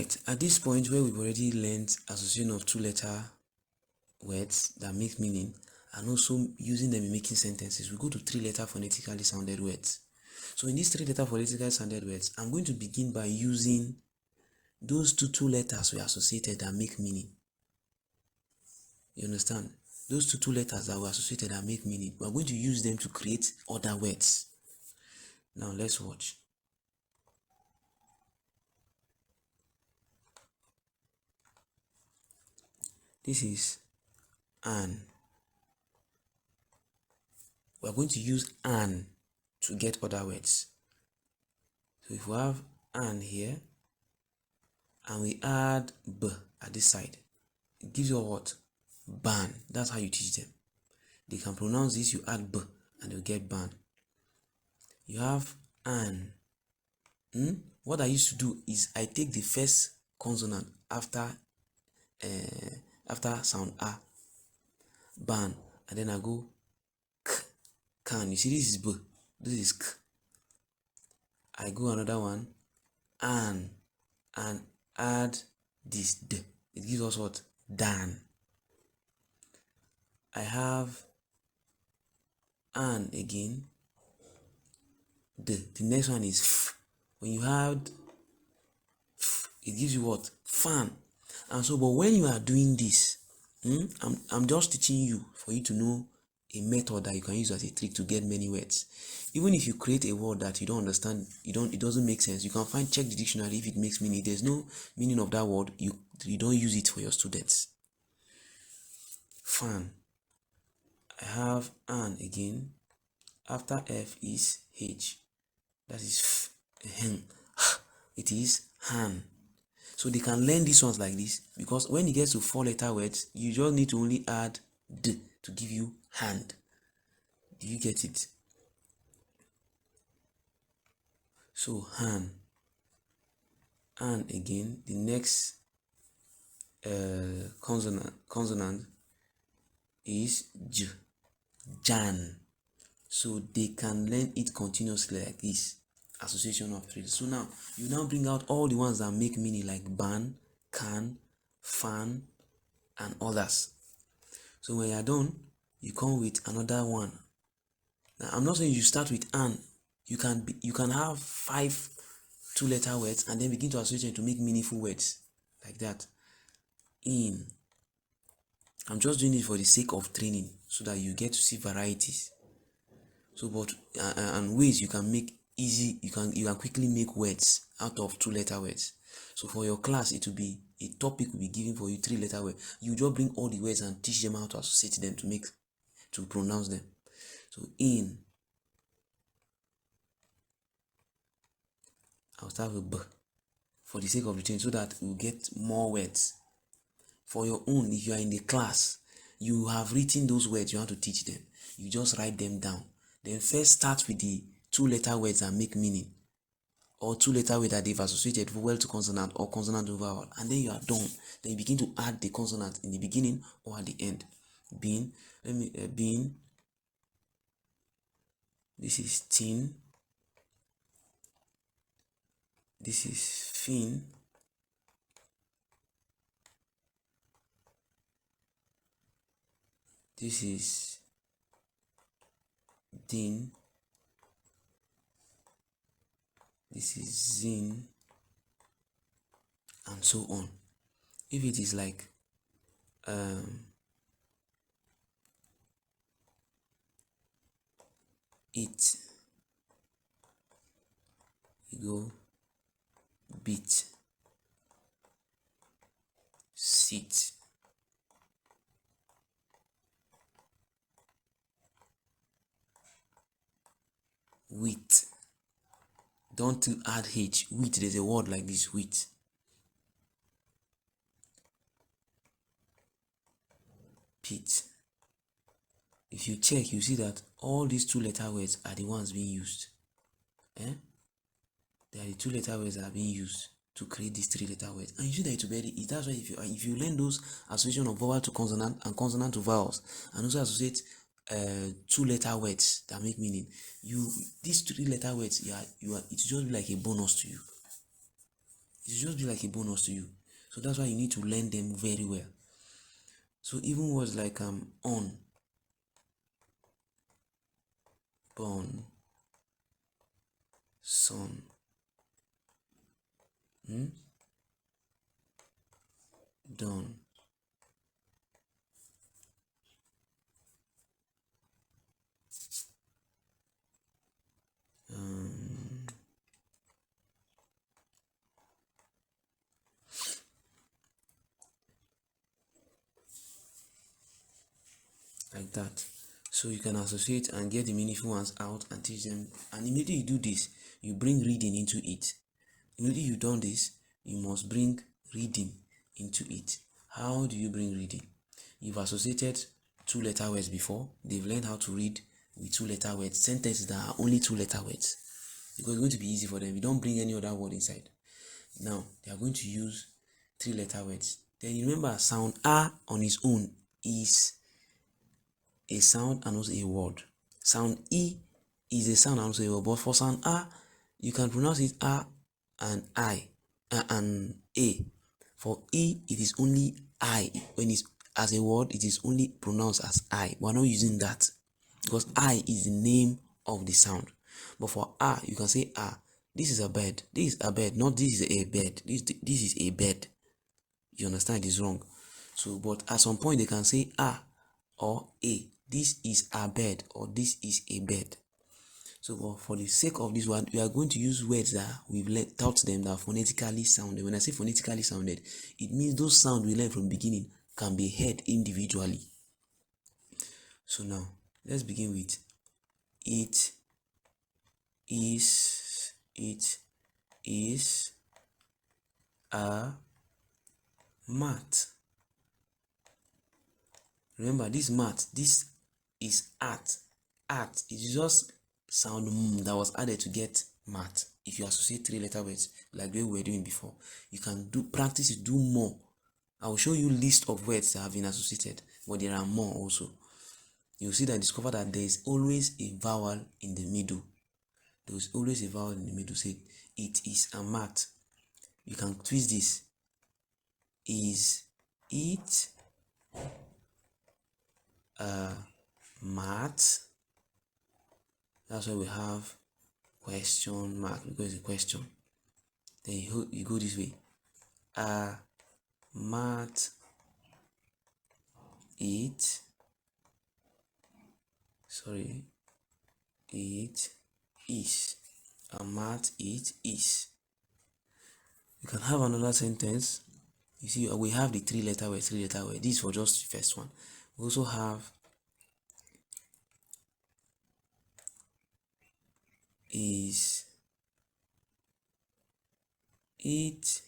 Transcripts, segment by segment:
Alright, at this point where we've already learned association of two-letter words that make meaning and also using them in making sentences, we go to three-letter phonetically sounded words. So in these three-letter phonetically sounded words, I'm going to begin by using those two letters we associated that make meaning. You understand? Those two letters that were associated that make meaning, we're going to use them to create other words. Now let's watch. This is an. We're going to use an to get other words. So if we have an here and we add b at this side, it gives you what? Ban. That's how you teach them. They can pronounce this, you add b and they'll get ban. You have an. What I used to do is I take the first consonant after sound a, ban, and then I go k, can. You see, this is b, this is k. I go another one, and add this d. It gives us what? Dan. I have an again. The next one is f. When you have f, it gives you what? Fan. And so, but when you are doing this, I'm just teaching you for you to know a method that you can use as a trick to get many words. Even if you create a word that you don't understand, it doesn't make sense, you can check the dictionary. If it makes meaning, if there's no meaning of that word, you don't use it for your students. Fan. I have an again. After f is h. That is f. It is han. So they can learn these ones like this, because when it gets to 4-letter words, you just need to only add d to give you hand. Do you get it? So han. And again, the next consonant is j. Jan. So they can learn it continuously like this. Association of three. So now you bring out all the ones that make meaning, like ban, can, fan, and others. So when you're done, you come with another one. Now I'm not saying you start with an. You can have 5 2-letter words and then begin to associate to make meaningful words like that. In. I'm just doing it for the sake of training so that you get to see varieties. So, but and ways you can make easy, you can quickly make words out of 2-letter words. So for your class, it will be a topic will be given for you 3-letter words. You just bring all the words and teach them how to associate them to pronounce them. So in. I'll start with b for the sake of the training so that we'll get more words. For your own, if you are in the class, you have written those words, you want to teach them. You just write them down. Then first start with the 2-letter words that make meaning, or 2-letter words that they've associated vowel to consonant or consonant to vowel, and then you are done. Then you begin to add the consonant in the beginning or at the end. Bean, bean. This is tin. This is fin. This is din. This is zin, and so on. If it is like it, you go bit, sit, wheat. Don't add h. Wheat, there's a word like this, wheat. Pit. If you check, you see that all these 2-letter words are the ones being used. They are the 2-letter words that are being used to create these 3-letter words. And you see that it will be, that's why if you learn those association of vowel to consonant and consonant to vowels, and also associate 2-letter words that make meaning, these 3-letter words, it's just like a bonus to you. It will just be like a bonus to you. So that's why you need to learn them very well. So even words like on, born, son, done, like that. So you can associate and get the meaningful ones out and teach them. And immediately you do this, you bring reading into it. Immediately you done this, you must bring reading into it. How do you bring reading? You've associated two-letter words before. They've learned how to read with two-letter words, sentences that are only two-letter words, because it's going to be easy for them. You don't bring any other word inside. Now they are going to use three-letter words. Then you remember sound A on its own is a sound and also a word. Sound E is a sound and also a word. But for sound A, you can pronounce it A and I and A. For E, it is only I. When it's as a word, it is only pronounced as I. We're not using that because I is the name of the sound. But for A, you can say A. This is a bed. This is a bed. Not this is a bed. This is a bed. You understand? It is wrong. So, but at some point they can say A or A. This is a bed or this is a bed. So, but for the sake of this one, we are going to use words that we've taught them that phonetically sounded. When I say phonetically sounded, it means those sounds we learned from the beginning can be heard individually. So now, let's begin with it is a mat. Remember, this mat, this is art. Art is just sound that was added to get mat. If you associate three-letter words like we were doing before, you can do practice it, do more. I will show you list of words that have been associated, but there are more also. You'll see that discover that there is always a vowel in the middle. There is always a vowel in the middle. Say it is a mat. You can twist this. Is it a mat? That's why we have question mark, because it's a question. Then you go this way. A mat it is. A mat it is. You can have another sentence. You see, we have the three-letter word. This is for just the first one. We also have is it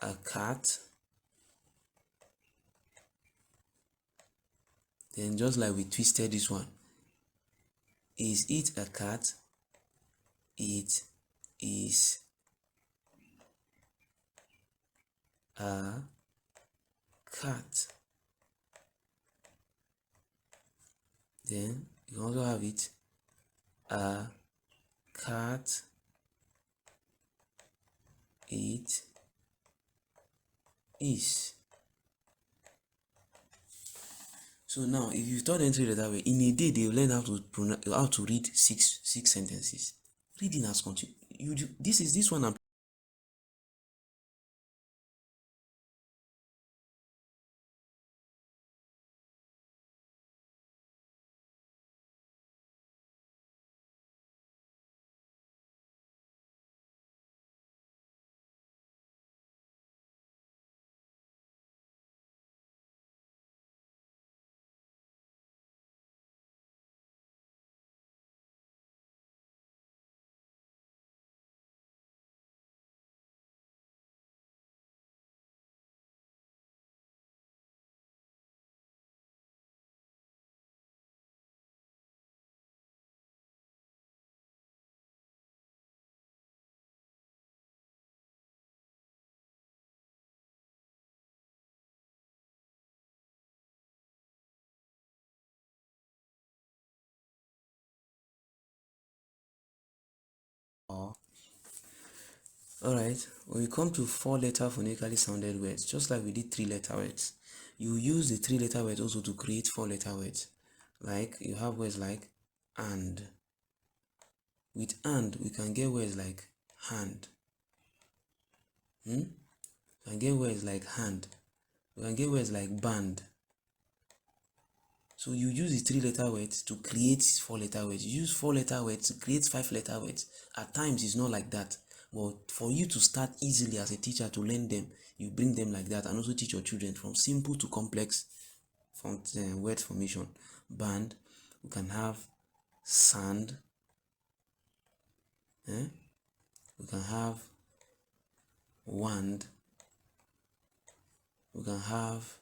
a cat? Then just like we twisted this one, is it a cat? It is a cat. Then you can also have it a cat it is. So now if you taught them three that way, in a day they will learn how to read six sentences. Reading has continued. This one I'm Alright, when we come to four-letter phonetically sounded words, just like we did three-letter words, you use the three-letter words also to create four-letter words. Like you have words like and. With and, we can get words like hand. We can get words like hand. We can get words like band. So you use the three-letter words to create four-letter words. You use four-letter words to create five-letter words. At times, it's not like that. But for you to start easily as a teacher to learn them, you bring them like that and also teach your children from simple to complex word formation. Band, we can have sand. We can have wand. We can have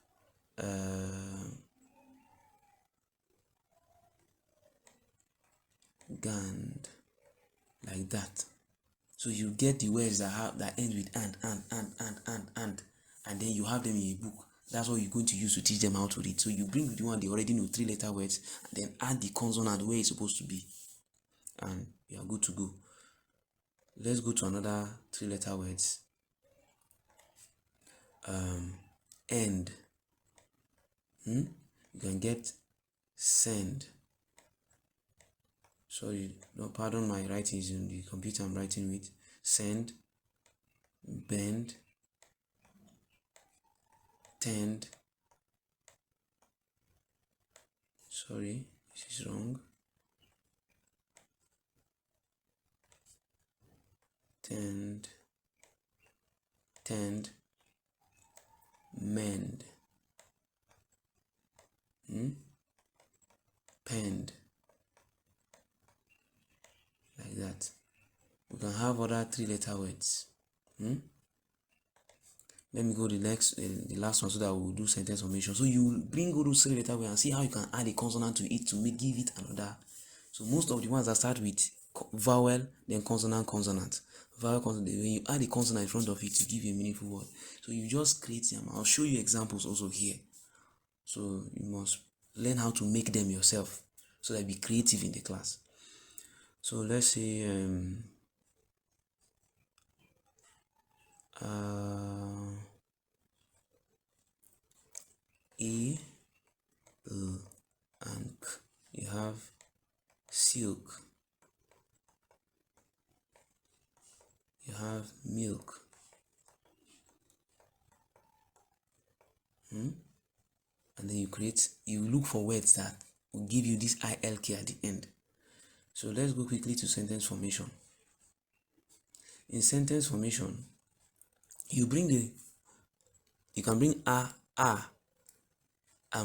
gand, like that. So you get the words that end with and then you have them in a book. That's what you're going to use to teach them how to read. So you bring the one they already know, three-letter words, and then add the consonant where it's supposed to be, and you are good to go. Let's go to another three-letter words. End. You can get send. Sorry, no, pardon my writing is in the computer I'm writing with. Send, bend, tend. Sorry, this is wrong. Tend, mend, pend, like that. We can have other three-letter words. Let me go to the last one so that we'll do sentence formation. So you bring all those three-letter words and see how you can add a consonant to it to give it another. So most of the ones that start with vowel, then consonant, vowel, consonant. When you add a consonant in front of it to give you a meaningful word. So you just create them. I'll show you examples also here. So you must learn how to make them yourself so that be creative in the class. So let's say E, L, and K. You have silk. You have milk. And then you look for words that will give you this ILK at the end. So let's go quickly to sentence formation. In sentence formation, you can bring a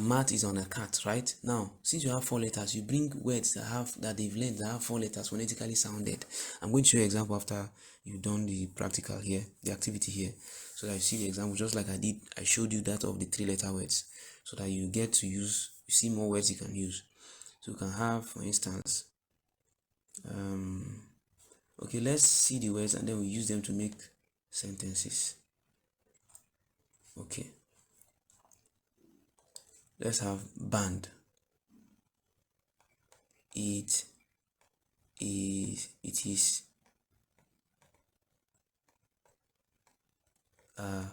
mat is on a cat, right? Now, since you have four letters, you bring words that they've learned that have four letters phonetically sounded. I'm going to show you an example after you've done the practical here, the activity here, so that you see the example just like I showed you that of the three-letter words, so that you get to see more words you can use. So you can have, for instance, okay, let's see the words and then we use them to make sentences. Okay. Let's have band. It is a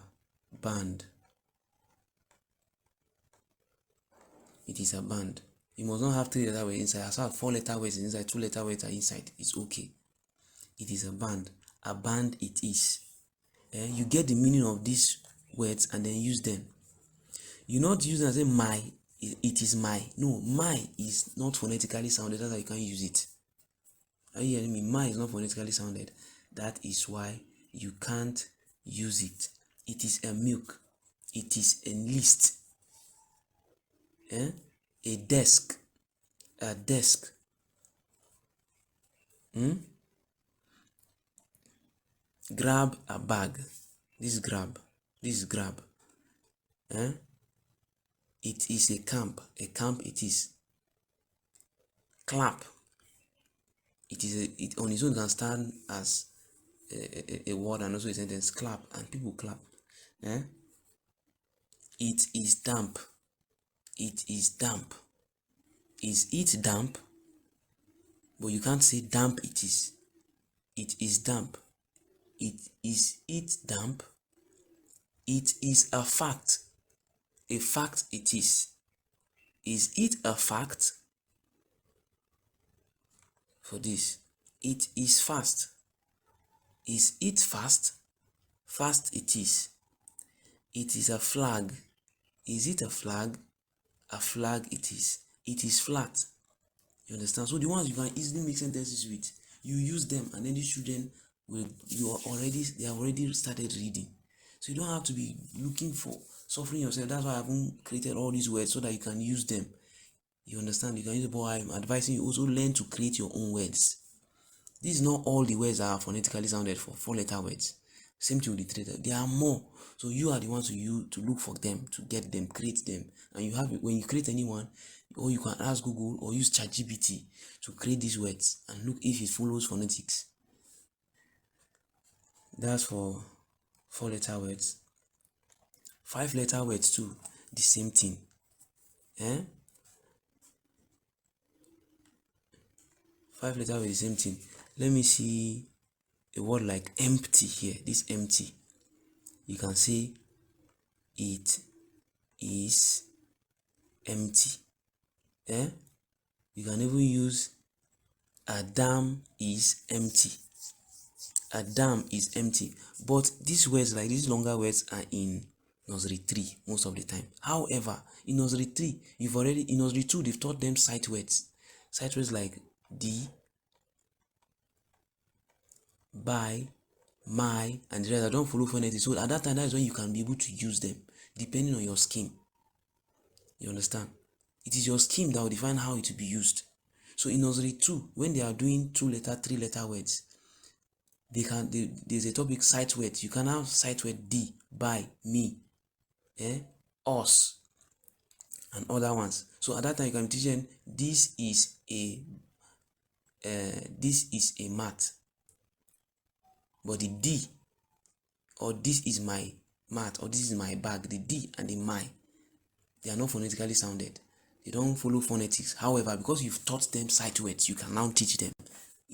band. It is a band. You must not have three-letter words inside. As I have four-letter words inside, two-letter words are inside. It's okay. It is a band. A band it is. You get the meaning of these words and then use them. You not use them and say my. It is my. No, my is not phonetically sounded. That's why you can't use it. Are you hearing me? My is not phonetically sounded. That is why you can't use it. It is a milk. It is a list. A desk. A desk. Grab a bag. This is grab. This is grab. It is a camp. A camp it is. Clap. It on its own can stand as a word and also a sentence. Clap, and people clap. It is damp. It is damp. Is it damp? But you can't say damp it is. It is damp. it damp? It is a fact. A fact it is. Is it a fact? For this, it is fast. Is it fast? Fast it is. It is a flag. Is it a flag? A flag it is. It is flat. You understand? So the ones you can easily make sentences with, you use them, and then these children will they have already started reading. So you don't have to be looking for suffering yourself. That's why I haven't created all these words so that you can use them. You understand? You can use it, but I'm advising you also learn to create your own words. This is not all the words that are phonetically sounded for 4-letter words. Same thing with the 3 letter. There are more. So you are the ones to look for them, to get them, create them. And you have when you create anyone, or you can ask Google or use ChatGPT to create these words and look if it follows phonetics. That's for 4-letter words. 5-letter words too, the same thing. 5-letter words, the same thing. Let me see a word like empty here. This empty. You can say it is empty. You can even use a dam is empty. A dam is empty. But these words, like these longer words, are in nursery 3 most of the time. However, in nursery 3, in nursery 2, they've taught them sight words. Sight words like the, by, my, and the rest. I don't follow phonetics. So at that time, that is when you can be able to use them, depending on your scheme. You understand? It is your scheme that will define how it will be used. So in nursery 2, when they are doing 2-letter, 3-letter words, there's a topic sight words. You can have sight word the, by, me, us, and other ones. So at that time you can teach them this is a mat, but the d, or this is my mat, or this is my bag, the d and the my, they are not phonetically sounded. They don't follow phonetics. However, because you've taught them sight words, you can now teach them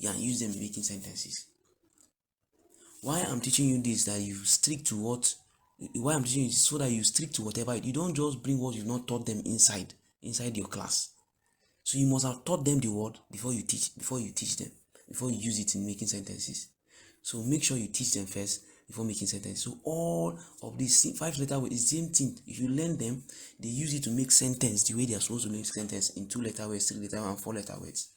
and use them in making sentences. Why I'm teaching you this, that you stick to what, why I'm teaching you this, so that you stick to whatever, you don't just bring what you've not taught them inside your class. So you must have taught them the word before you teach them, before you use it in making sentences. So make sure you teach them first before making sentences. So all of these 5-letter words is the same thing. If you learn them, they use it to make sentence the way they are supposed to make sentence in 2-letter words, 3-letter and 4-letter words.